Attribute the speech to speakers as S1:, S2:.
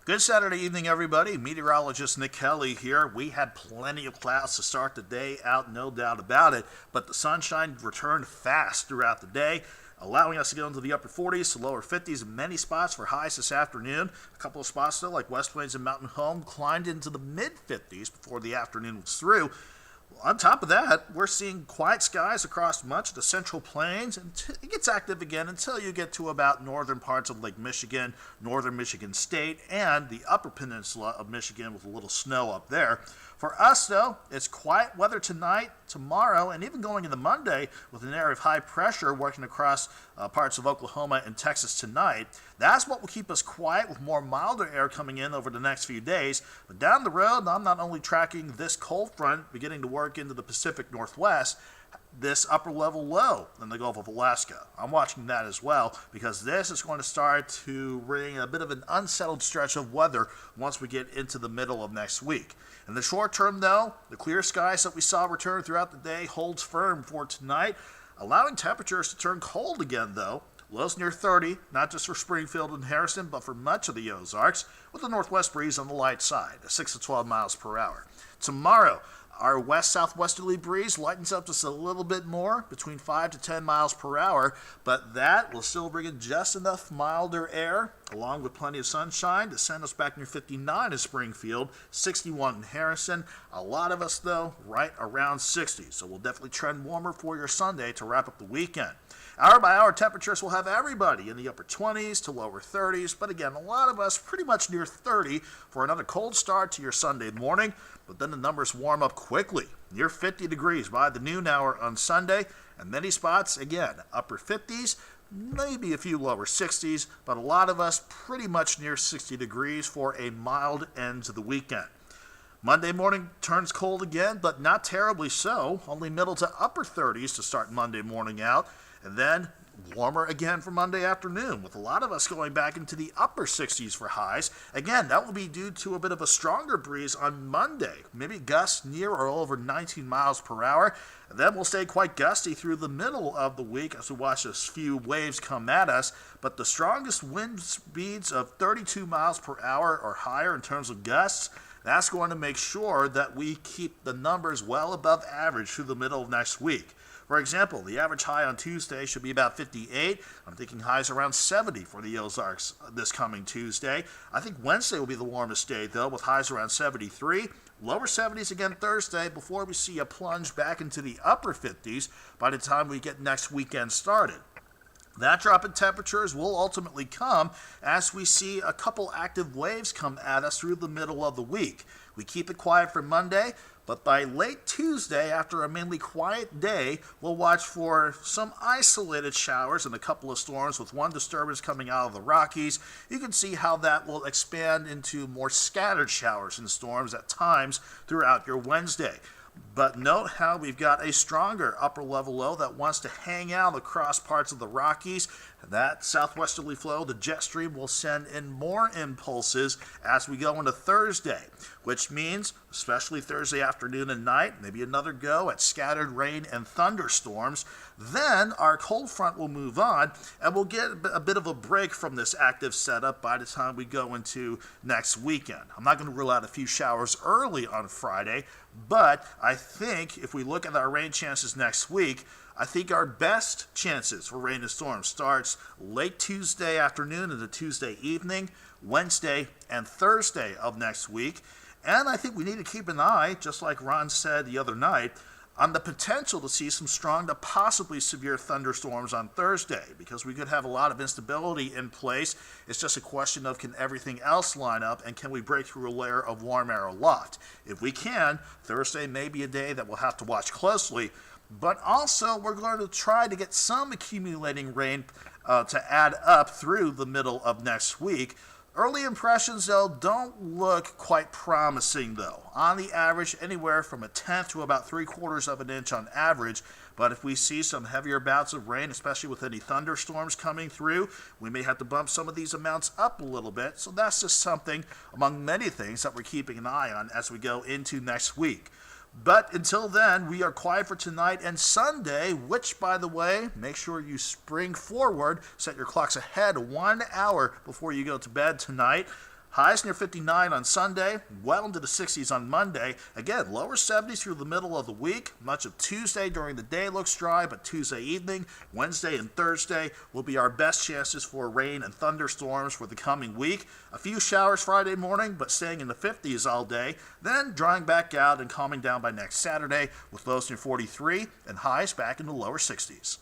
S1: Good Saturday evening, everybody. Meteorologist Nick Kelly here. We had plenty of clouds to start the day out, no doubt about it, but the sunshine returned fast throughout the day, allowing us to get into the upper 40s to lower 50s in many spots for highs this afternoon. A couple of spots, though, like West Plains and Mountain Home, climbed into the mid 50s before the afternoon was through. On top of that, we're seeing quiet skies across much of the central plains, and it gets active again until you get to about northern parts of Lake Michigan, northern Michigan State, and the upper peninsula of Michigan with a little snow up there. For us, though, it's quiet weather tonight, tomorrow, and even going into Monday with an area of high pressure working across parts of Oklahoma and Texas tonight. That's what will keep us quiet with more milder air coming in over the next few days. But down the road, I'm not only tracking this cold front beginning to work into the Pacific Northwest, this upper level low in the Gulf of Alaska. I'm watching that as well because this is going to start to bring a bit of an unsettled stretch of weather once we get into the middle of next week. In the short term, though, the clear skies that we saw return throughout the day holds firm for tonight, allowing temperatures to turn cold again, though. Lows near 30, not just for Springfield and Harrison, but for much of the Ozarks, with a northwest breeze on the light side, 6 to 12 miles per hour. Tomorrow, our west-southwesterly breeze lightens up just a little bit more, between 5 to 10 miles per hour, but that will still bring in just enough milder air, along with plenty of sunshine, to send us back near 59 in Springfield, 61 in Harrison. A lot of us, though, right around 60, so we'll definitely trend warmer for your Sunday to wrap up the weekend. Hour-by-hour temperatures will have everybody in the upper 20s to lower 30s, but again, a lot of us pretty much near 30 for another cold start to your Sunday morning, but then the numbers warm up quickly, near 50 degrees by the noon hour on Sunday, and many spots, again, upper 50s, maybe a few lower 60s, but a lot of us pretty much near 60 degrees for a mild end to the weekend. Monday morning turns cold again, but not terribly so, only middle to upper 30s to start Monday morning out, and then warmer again for Monday afternoon, with a lot of us going back into the upper 60s for highs. Again, that will be due to a bit of a stronger breeze on Monday, maybe gusts near or over 19 miles per hour. And then we'll stay quite gusty through the middle of the week as we watch a few waves come at us. But the strongest wind speeds of 32 miles per hour or higher in terms of gusts, that's going to make sure that we keep the numbers well above average through the middle of next week. For example, the average high on Tuesday should be about 58. I'm thinking highs around 70 for the Ozarks this coming Tuesday. I think Wednesday will be the warmest day, though, with highs around 73. Lower 70s again Thursday before we see a plunge back into the upper 50s by the time we get next weekend started. That drop in temperatures will ultimately come as we see a couple active waves come at us through the middle of the week. We keep it quiet for Monday, but by late Tuesday, after a mainly quiet day, we'll watch for some isolated showers and a couple of storms with one disturbance coming out of the Rockies. You can see how that will expand into more scattered showers and storms at times throughout your Wednesday. But note how we've got a stronger upper level low that wants to hang out across parts of the Rockies. That southwesterly flow, the jet stream, will send in more impulses as we go into Thursday, which means, especially Thursday afternoon and night, maybe another go at scattered rain and thunderstorms. Then our cold front will move on, and we'll get a bit of a break from this active setup by the time we go into next weekend. I'm not going to rule out a few showers early on Friday, but I think if we look at our rain chances next week, I think our best chances for rain and storms starts late Tuesday afternoon into Tuesday evening, Wednesday and Thursday of next week. And I think we need to keep an eye, just like Ron said the other night, on the potential to see some strong to possibly severe thunderstorms on Thursday, because we could have a lot of instability in place. It's just a question of, can everything else line up, and can we break through a layer of warm air aloft? If we can, Thursday may be a day that we'll have to watch closely, but also we're going to try to get some accumulating rain to add up through the middle of next week. Early impressions, though, don't look quite promising, though. On the average, anywhere from a tenth to about 3/4 of an inch on average. But if we see some heavier bouts of rain, especially with any thunderstorms coming through, we may have to bump some of these amounts up a little bit. So that's just something among many things that we're keeping an eye on as we go into next week. But until then, we are quiet for tonight and Sunday, which, by the way, make sure you spring forward, set your clocks ahead 1 hour before you go to bed tonight. Highs near 59 on Sunday, well into the 60s on Monday. Again, lower 70s through the middle of the week. Much of Tuesday during the day looks dry, but Tuesday evening, Wednesday, and Thursday will be our best chances for rain and thunderstorms for the coming week. A few showers Friday morning, but staying in the 50s all day. Then drying back out and calming down by next Saturday with lows near 43 and highs back in the lower 60s.